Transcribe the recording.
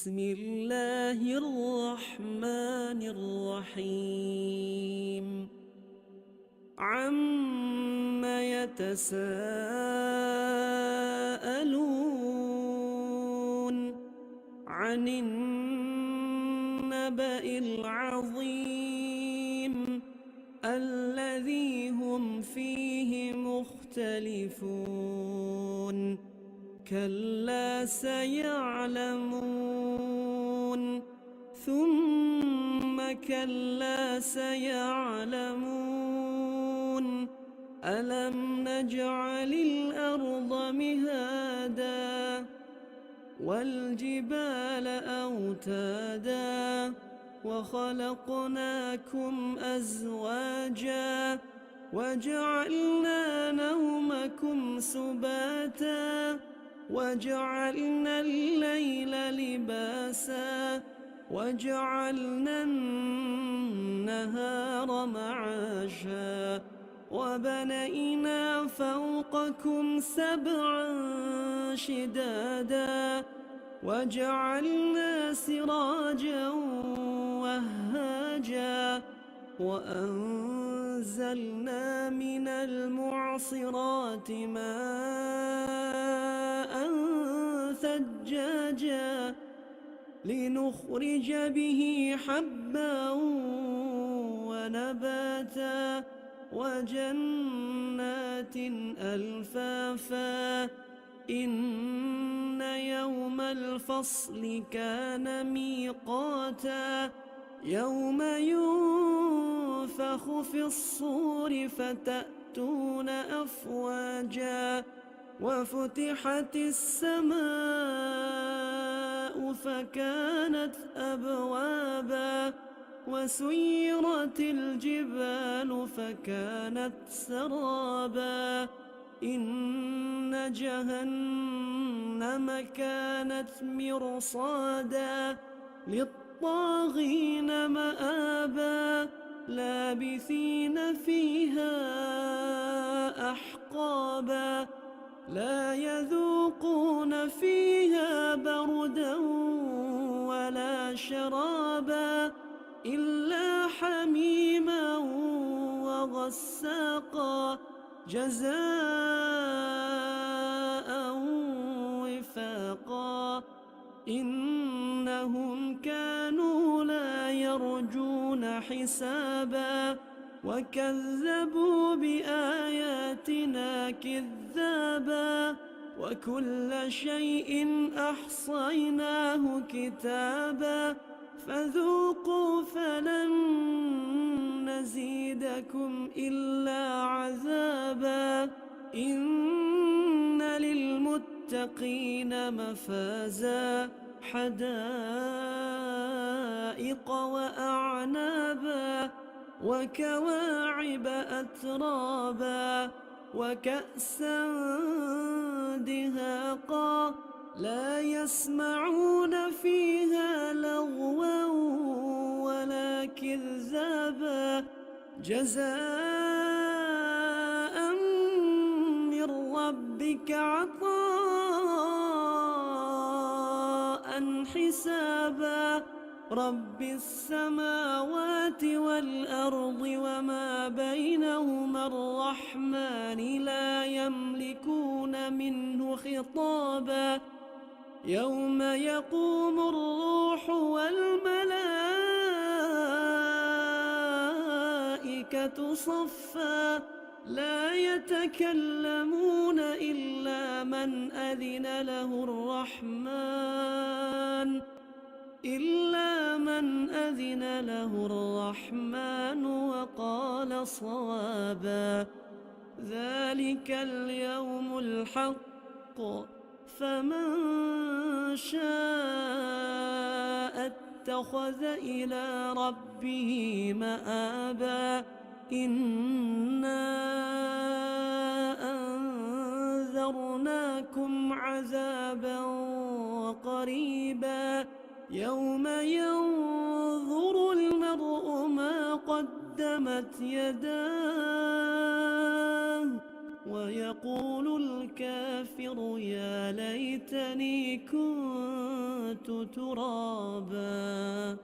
بسم الله الرحمن الرحيم عم يتساءلون عن النبأ العظيم الذي هم فيه مختلفون كلا سيعلمون ثم كلا سيعلمون ألم نجعل الأرض مهادا والجبال أوتادا وخلقناكم أزواجا وجعلنا نومكم سباتا وجعلنا الليل لباسا وجعلنا النهار معاشا وبنينا فوقكم سبعا شدادا وجعلنا سراجا وهاجا وأنزلنا من المعصرات ماء ثجاجا لنخرج به حبا ونباتا وجنات ألفافا إن يوم الفصل كان ميقاتا يوم ينفخ في الصور فتأتون أفواجا وفتحت السماء فكانت أبوابا وسيرت الجبال فكانت سرابا إن جهنم كانت مرصادا للطاغين مآبا لابثين فيها أحقابا لا يذوقون فيها بردا ولا شرابا إلا حميما وغساقا جزاء وفاقا إنهم كانوا لا يرجون حسابا وكذبوا بآياتنا كذابا وكل شيء أحصيناه كتابا فذوقوا فلن نزيدكم إلا عذابا إن للمتقين مفازا حدائق وأعنابا وكواعب أترابا وكأسا دهاقا لا يسمعون فيها لغوا ولا كذابا جزاء من ربك عطاء حسابا رب السماوات والأرض وما بينهما الرحمن لا يملكون منه خطابا يوم يقوم الروح والملائكة صفا لا يتكلمون إلا من أذن له الرحمن وقال صوابا ذلك اليوم الحق فمن شاء اتخذ إلى ربه مآبا إنا أنذرناكم عذابا قريبا يوم ينظر المرء ما قدمت يداه ويقول الكافر يا ليتني كنت ترابا.